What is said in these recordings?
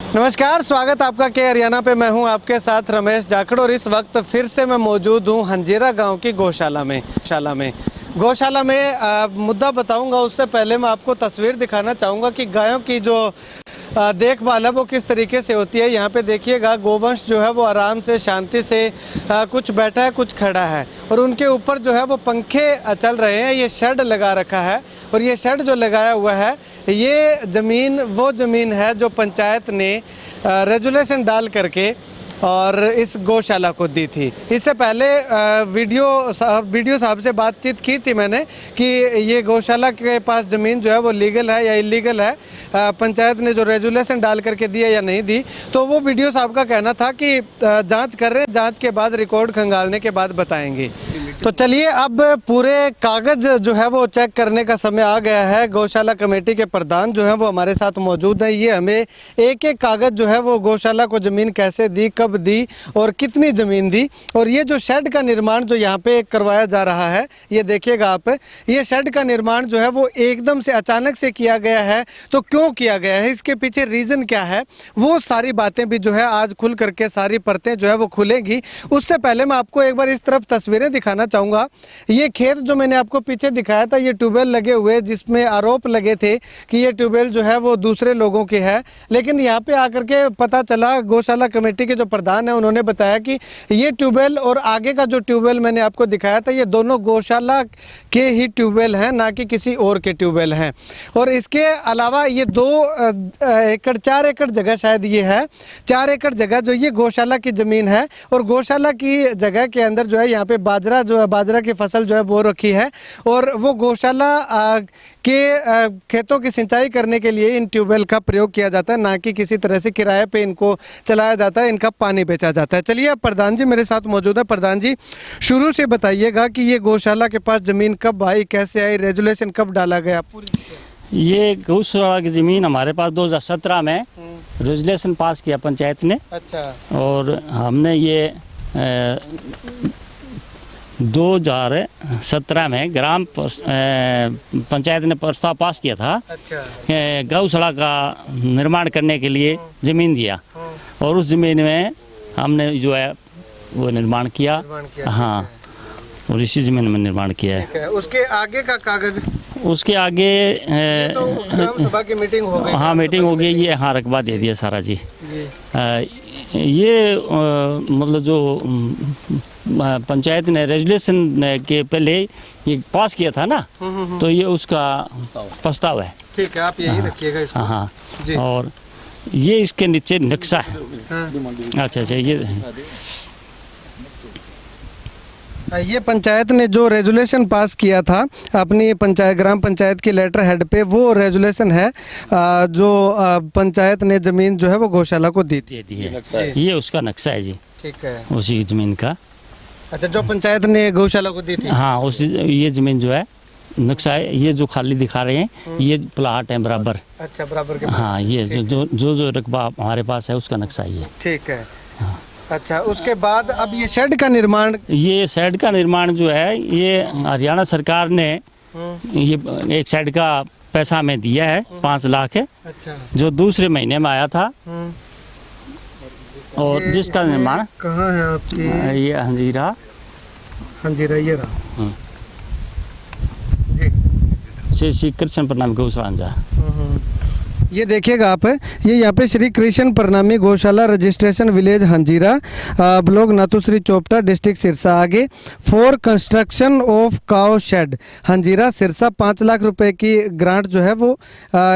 नमस्कार, स्वागत आपका के हरियाणा पे। मैं हूं आपके साथ रमेश जाखड़ और इस वक्त फिर से मैं मौजूद हूं हंजीरा गांव की गौशाला में मुद्दा बताऊंगा उससे पहले मैं आपको तस्वीर दिखाना चाहूँगा कि गायों की जो देखभाल है वो किस तरीके से होती है। यहाँ पे देखिएगा गोवंश जो है वो आराम से शांति से कुछ बैठा है कुछ खड़ा है और उनके ऊपर जो है वो पंखे चल रहे हैं। ये शेड लगा रखा है और ये शेड जो लगाया हुआ है ये ज़मीन वो ज़मीन है जो पंचायत ने रेजुलेशन डाल करके और इस गौशाला को दी थी। इससे पहले वीडियो साहब से बातचीत की थी मैंने कि ये गौशाला के पास ज़मीन जो है वो लीगल है या इलीगल है, पंचायत ने जो रेजुलेशन डाल करके दी है या नहीं दी। तो वो वीडियो साहब का कहना था कि जांच कर रहे हैं, जांच के बाद रिकॉर्ड खंगालने के बाद बताएंगे। तो चलिए अब पूरे कागज़ जो है वो चेक करने का समय आ गया है। गौशाला कमेटी के प्रधान जो है वो हमारे साथ मौजूद हैं। ये हमें एक एक कागज़ जो है वो गौशाला को ज़मीन कैसे दी, कब दी और कितनी ज़मीन दी, और ये जो शेड का निर्माण जो यहाँ पे करवाया जा रहा है ये देखिएगा आप, ये शेड का निर्माण जो है वो एकदम से अचानक से किया गया है। तो क्यों किया गया है, इसके पीछे रीज़न क्या है, वो सारी बातें भी जो है आज खुल करके सारी परतें जो है वो खुलेंगी। उससे पहले मैं आपको एक बार इस तरफ तस्वीरें दिखाना चाहूँगा। ये खेत जो मैंने आपको पीछे दिखाया था ये ट्यूबवेल लगे हुए जिसमें आरोप लगे थे कि ये ट्यूबवेल जो है वो दूसरे लोगों के है, लेकिन यहाँ पे आकर के पता चला गौशाला कमेटी के जो प्रधान है उन्होंने बताया कि ये ट्यूबवेल और आगे का जो ट्यूबवेल मैंने आपको दिखाया था ये दोनों गौशाला के ही ट्यूबवेल हैं, ना कि किसी और के ट्यूबवेल हैं। और इसके अलावा ये 4 एकड़ जगह शायद ये है, 4 एकड़ जगह जो ये गौशाला की ज़मीन है और गौशाला की जगह के अंदर जो है यहाँ पे बाजरा की फसल जो है बो रखी है और वो गौशाला के खेतों की सिंचाई करने के लिए इन ट्यूबवेल का प्रयोग किया जाता है, ना कि किसी तरह से किराए पे इनको चलाया जाता है, इनका पानी बेचा जाता है। चलिए अब प्रधान जी मेरे साथ मौजूद है। प्रधान जी शुरू से बताइएगा कि ये गौशाला के पास ज़मीन कब आई, कैसे आई, रेजुलेशन कब डाला गया पूरी। ये गौशाला की ज़मीन हमारे पास 2017 में रेजुलेशन पास किया पंचायत ने। अच्छा। और हमने ये 2017 में ग्राम पंचायत ने प्रस्ताव पास किया था। अच्छा। गौशाला का निर्माण करने के लिए ज़मीन दिया और उस ज़मीन में हमने जो है वो निर्माण किया। हाँ, और इसी ज़मीन में निर्माण किया है। उसके आगे का कागज़, उसके आगे तो ग्राम सभा की मीटिंग हो गई। हाँ, मीटिंग हो गई। ये हाँ रकबा दे दिया सारा जी। ये मतलब जो पंचायत ने रेजुलेशन के पहले ये पास किया था ना, तो ये उसका प्रस्ताव है। ठीक है, आप यही रखिएगा इसको। हाँ, और ये इसके नीचे नक्शा है। अच्छा, ये पंचायत ने जो रेजुलेशन पास किया था अपनी ग्राम पंचायत की लेटर हेड पे, वो रेजुलेशन है जो पंचायत ने ज़मीन जो है वो गौशाला को दी थी। ये उसका नक्शा है जी। ठीक है, उसी ज़मीन का। अच्छा, जो पंचायत ने गौशाला को दी थी। हाँ, उसी ये ज़मीन जो है नक्शा है। ये जो खाली दिखा रहे हैं ये प्लाट है बराबर। अच्छा, बराबर के। हाँ, ये जो रकबा हमारे पास है उसका नक्शा ये। ठीक है। अच्छा, उसके बाद अब ये शेड का निर्माण, ये शेड का निर्माण जो है ये हरियाणा सरकार ने ये एक शेड का पैसा हमें दिया है, 5 लाख है। अच्छा। जो दूसरे महीने में आया था और जिसका निर्माण कहाँ है आपकी? ये हंजीरा ये रहा जी, श्री कृष्ण प्रणामी गौशाला। ये देखिएगा आप, ये यहाँ पे Shri Krishna Pranami Gaushala registration village Hanjira, block Nathusari Chopta, district Sirsa. आगे for construction of cow shed Hanjira Sirsa, 5 lakh रुपए की ग्रांट जो है वो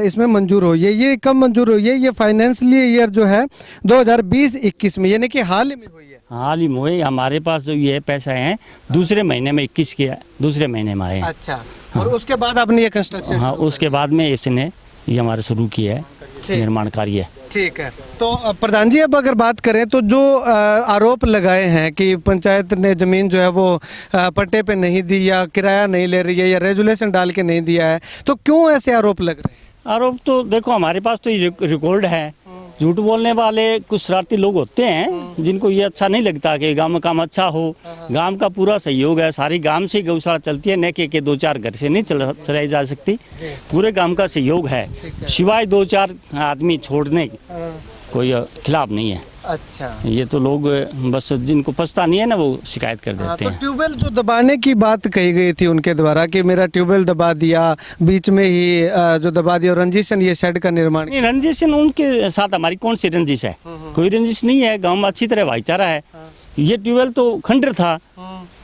इसमें मंजूर हुई है। ये कब मंजूर हुई है? ये फाइनेंशियल ईयर जो है 2020-21 में, यानी कि हाल ही में हुई है। हाल ही में हुई। हमारे पास जो ये पैसा है दूसरे महीने में 21 के दूसरे महीने में आए। अच्छा। और उसके बाद आपने ये कंस्ट्रक्शन? हाँ, उसके बाद में इसने ये हमारे शुरू किया है निर्माण कार्य। ठीक है। तो प्रधान जी अब अगर बात करें तो जो आरोप लगाए हैं कि पंचायत ने ज़मीन जो है वो पट्टे पे नहीं दी या किराया नहीं ले रही है या रेजुलेशन डाल के नहीं दिया है, तो क्यों ऐसे आरोप लग रहे हैं? आरोप तो देखो हमारे पास तो ये रिकॉर्ड है। झूठ बोलने वाले कुछ शरारती लोग होते हैं जिनको ये अच्छा नहीं लगता कि गांव में काम अच्छा हो। गांव का पूरा सहयोग है, सारी गांव से गौशाला चलती है, न कि 2-4 घर से नहीं चलाई जा सकती। पूरे गांव का सहयोग है, सिवाय 2-4 आदमी छोड़ने कोई खिलाफ नहीं है। अच्छा, ये तो लोग बस जिनको पछता नहीं है ना वो शिकायत कर देते तो हैं। ट्यूबवेल जो दबाने की बात कही गई थी उनके द्वारा कि मेरा ट्यूबवेल दबा दिया, बीच में ही जो दबा दिया, और रंजीशन ये शेड का निर्माण। नहीं, रंजिश उनके साथ हमारी कौन सी रंजिश है? कोई रंजिश नहीं है, गांव में अच्छी तरह भाईचारा है। ये ट्यूबवेल तो खंडर था,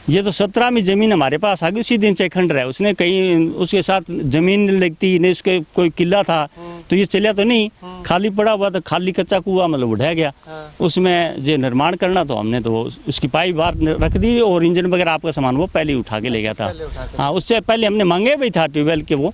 ये तो 17 में जमीन हमारे पास आ गई, उसी दिन से खंडर है। उसने कहीं उसके साथ जमीन लगती नहीं, उसके कोई किला था तो ये चलिया तो नहीं, खाली पड़ा हुआ था, खाली कच्चा कुआ मतलब उठा गया। उसमें जो निर्माण करना तो हमने तो उसकी पाइप बाहर रख दी और इंजन वगैरह आपका सामान वो पहले ही उठा के ले गया था। हाँ, उससे पहले हमने मांगे भी था ट्यूबवेल के, वो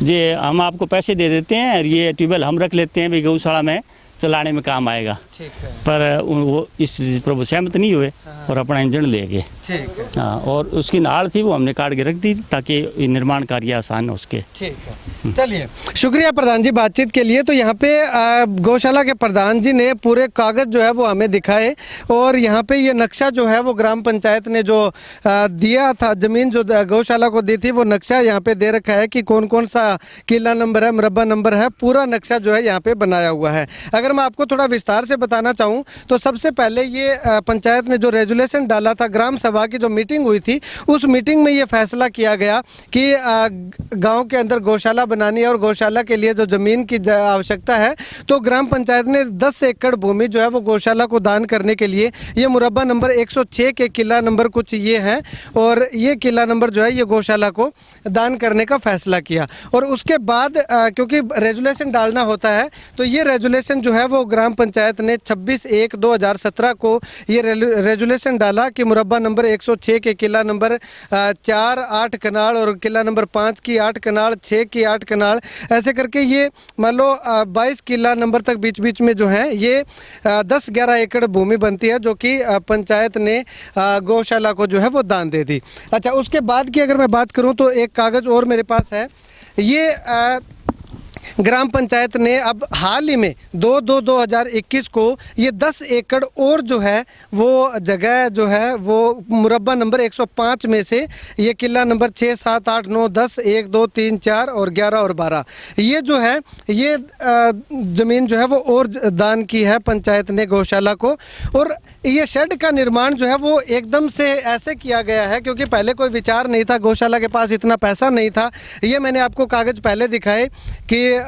जे हम आपको पैसे दे देते हैं और ये ट्यूबवेल हम रख लेते हैं, भाई गौशाला में चलाने में काम आएगा। ठीक है। पर वो इस पर वो सहमत नहीं हुए और अपना इंजन ले गए। ठीक है। हाँ, और उसकी नाड़ थी वो हमने काट के रख दी ताकि निर्माण कार्य आसान हो उसके। ठीक है, चलिए शुक्रिया प्रधान जी बातचीत के लिए। तो यहाँ पे गौशाला के प्रधान जी ने पूरे कागज़ जो है वो हमें दिखाए, और यहाँ पे ये नक्शा जो है वो ग्राम पंचायत ने जो दिया था, ज़मीन जो गौशाला को दी थी, वो नक्शा यहाँ पे दे रखा है कि कौन कौन सा किला नंबर है, मुरब्बा नंबर है, पूरा नक्शा जो है यहाँ पे बनाया हुआ है। अगर मैं आपको थोड़ा विस्तार से बताना चाहूँ तो सबसे पहले ये पंचायत ने जो रेजुलेशन डाला था, ग्राम सभा की जो मीटिंग हुई थी, उस मीटिंग में ये फैसला किया गया कि गांव के अंदर गौशाला बनानी है और गौशाला के लिए जो ज़मीन की आवश्यकता है, तो ग्राम पंचायत ने 10 एकड़ भूमि जो है वो गौशाला को दान करने के लिए, ये मुरब्बा नंबर 106 के किला नंबर कुछ ये है, और ये किला नंबर जो है ये गौशाला को दान करने का फैसला किया। और उसके बाद क्योंकि रेजुलेशन डालना होता है, तो ये रेजुलेशन जो है वो ग्राम पंचायत ने 26/1/2017 को ये रेजुलेशन डाला कि मुरब्बा नंबर 106 के किला नंबर 4 8 कनाल और किला नंबर 5 की 8 कनाल, 6 की 8 कनाल, ऐसे करके ये मान लो 22 किला नंबर तक बीच बीच में जो है ये 10-11 एकड़ भूमि बनती है, जो कि पंचायत ने गौशाला को जो है वो दान दे दी। अच्छा, उसके बाद की अगर मैं बात करूं तो एक कागज़ और मेरे पास है। ये ग्राम पंचायत ने अब हाल ही में 2/2/2021 को ये 10 एकड़ और जो है वो जगह जो है वो मुरब्बा नंबर 105 में से ये किला नंबर 6 7 8 9 10 1 2 3 4 और 11 और 12 ये जो है ये ज़मीन जो है वो और दान की है पंचायत ने गौशाला को। और ये शेड का निर्माण जो है वो एकदम से ऐसे किया गया है क्योंकि पहले कोई विचार नहीं था, गौशाला के पास इतना पैसा नहीं था। ये मैंने आपको कागज़ पहले दिखाए कि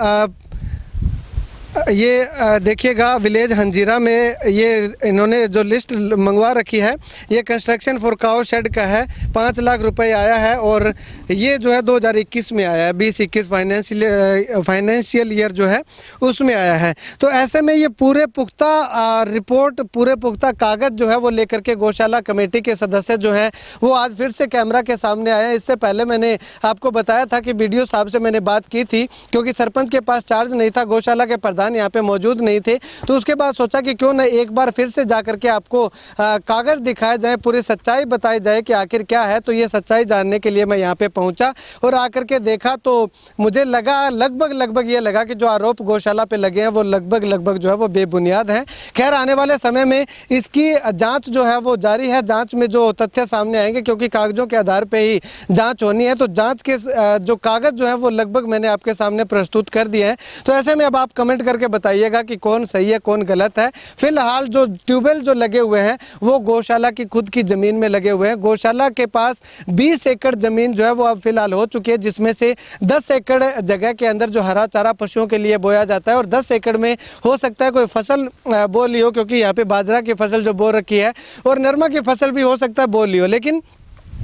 ये देखिएगा विलेज हंजीरा में ये इन्होंने जो लिस्ट मंगवा रखी है, ये कंस्ट्रक्शन फॉर काउ शेड का है, 5 लाख रुपए आया है, और ये जो है 2021 में आया है, 20-21 फाइनेंशियल ईयर जो है उसमें आया है। तो ऐसे में ये पूरे पुख्ता रिपोर्ट, पूरे पुख्ता कागज़ जो है वो लेकर के गौशाला कमेटी के सदस्य जो हैं वो आज फिर से कैमरा के सामने आए हैं। इससे पहले मैंने आपको बताया था कि बीडीओ साहब से मैंने बात की थी, क्योंकि सरपंच के पास चार्ज नहीं था, गौशाला के प्रधान यहाँ पे मौजूद नहीं थे, तो उसके बाद सोचा कि क्यों न एक बार फिर से जा करके आपको कागज़ दिखाए जाए, पूरी सच्चाई बताई जाए कि आखिर क्या है। तो ये सच्चाई जानने के लिए मैं यहाँ पे पहुँचा और आकर के देखा तो मुझे लगा लगभग ये लगा कि जो आरोप गौशाला पे लगे हैं वो लगभग जो है वो बेबुनियाद हैं। खैर, आने वाले समय में इसकी जाँच जो है वो जारी है, जाँच में जो तथ्य सामने आएंगे, क्योंकि कागज़ों के आधार पर ही जाँच होनी है, तो जाँच के जो कागज़ जो है वो लगभग मैंने आपके सामने प्रस्तुत कर दिए हैं। तो ऐसे में अब आप कमेंट करके बताइएगा कि कौन सही है कौन गलत है। फिलहाल जो ट्यूबवेल जो लगे हुए हैं वो गौशाला की खुद की ज़मीन में लगे हुए हैं। गौशाला के पास 20 एकड़ ज़मीन जो है वो अब फिलहाल हो चुकी है, जिसमें से 10 एकड़ जगह के अंदर जो हरा चारा पशुओं के लिए बोया जाता है, और 10 एकड़ में हो सकता है कोई फसल बो ली हो, क्योंकि यहाँ पे बाजरा की फसल जो बो रखी है और नरमा की फसल भी हो सकता है बो ली हो। लेकिन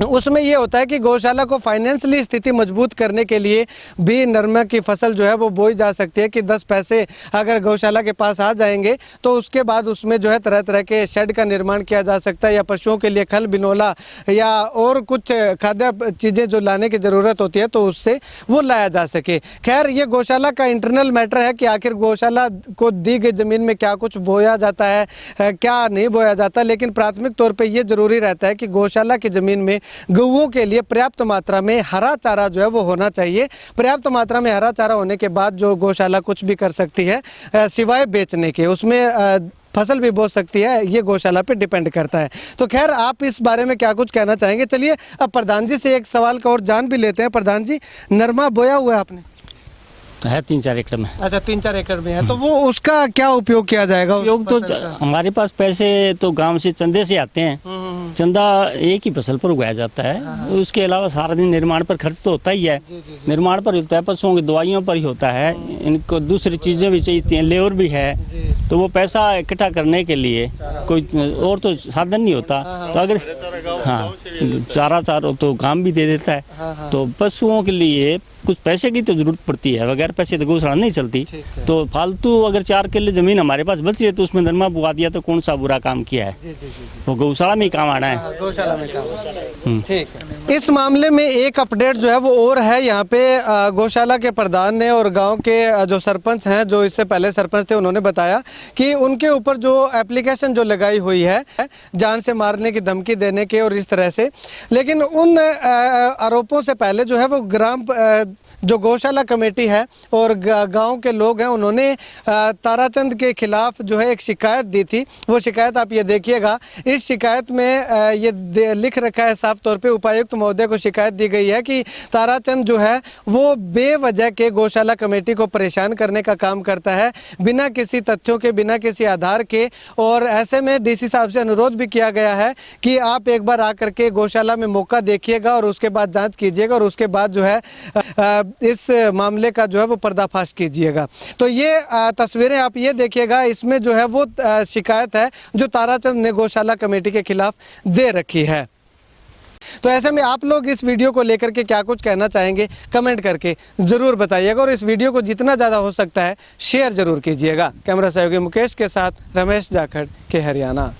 उसमें ये होता है कि गौशाला को फाइनेंशियली स्थिति मजबूत करने के लिए भी नरमा की फसल जो है वो बोई जा सकती है कि 10 पैसे अगर गौशाला के पास आ जाएंगे तो उसके बाद उसमें जो है तरह तरह के शेड का निर्माण किया जा सकता है, या पशुओं के लिए खल बिनोला या और कुछ खाद्य चीज़ें जो लाने की ज़रूरत होती है तो उससे वो लाया जा सके। खैर, ये गौशाला का इंटरनल मैटर है कि आखिर गौशाला को दी गई ज़मीन में क्या कुछ बोया जाता है, क्या नहीं बोया जाता, लेकिन प्राथमिक तौर पर यह ज़रूरी रहता है कि गौशाला की ज़मीन में गौओं के लिए पर्याप्त मात्रा में हरा चारा जो है वो होना चाहिए। पर्याप्त मात्रा में हरा चारा होने के बाद जो गौशाला कुछ भी कर सकती है सिवाय बेचने के, उसमें फसल भी बो सकती है, ये गौशाला पे डिपेंड करता है। तो खैर, आप इस बारे में क्या कुछ कहना चाहेंगे? चलिए अब प्रधान जी से एक सवाल का और जान भी लेते हैं। प्रधान जी, नरमा बोया हुआ है आपने? है 3-4 एकड़ में। अच्छा 3-4 एकड़ में है, तो वो उसका क्या उपयोग किया जाएगा? उपयोग तो हमारे पास पैसे तो गांव से चंदे से आते हैं, चंदा एक ही फसल पर उगाया जाता है, उसके अलावा सारा दिन निर्माण पर खर्च तो होता ही है, निर्माण पर होता है, पशुओं की दवाइयों पर ही होता है, इनको दूसरी चीज़ें भी चाहिए, लेबर भी है, तो वो पैसा इकट्ठा करने के लिए कोई और तो साधन नहीं होता। तो अगर चारा तो काम भी दे देता है, तो पशुओं के लिए कुछ पैसे की तो जरूरत पड़ती है, बगैर पैसे तो गौशाला नहीं चलती। तो फालतू अगर 4 किले जमीन हमारे पास बच रही है तो उसमें नरमा बुआ दिया तो कौन सा बुरा काम किया है? वो गौशाला में ही काम आना है। गौशाला में काम, ठीक है। इस मामले में एक अपडेट जो है वो और है, यहाँ पे गौशाला के प्रधान ने और गांव के जो सरपंच हैं, जो इससे पहले सरपंच थे, उन्होंने बताया कि उनके ऊपर जो एप्लीकेशन जो लगाई हुई है जान से मारने की धमकी देने के और इस तरह से, लेकिन उन आरोपों से पहले जो है वो जो गौशाला कमेटी है और गांव के लोग हैं, उन्होंने ताराचंद के खिलाफ जो है एक शिकायत दी थी। वो शिकायत आप ये देखिएगा, इस शिकायत में ये लिख रखा है साफ तौर पे, उपायुक्त महोदय को शिकायत दी गई है कि ताराचंद जो है वो बेवजह के गौशाला कमेटी को परेशान करने का काम करता है, बिना किसी तथ्यों के, बिना किसी आधार के। और ऐसे में डीसी साहब से अनुरोध भी किया गया है कि आप एक बार आकर के गौशाला में मौका देखिएगा और उसके बाद जांच कीजिएगा और उसके बाद जो है इस मामले का जो है वो पर्दाफाश कीजिएगा। तो ये तस्वीरें आप ये देखिएगा, इसमें जो है वो शिकायत है जो ताराचंद ने गौशाला कमेटी के खिलाफ दे रखी है। तो ऐसे में आप लोग इस वीडियो को लेकर के क्या कुछ कहना चाहेंगे, कमेंट करके ज़रूर बताइएगा और इस वीडियो को जितना ज़्यादा हो सकता है शेयर ज़रूर कीजिएगा। कैमरा सहयोगी मुकेश के साथ रमेश जाखड़ के हरियाणा।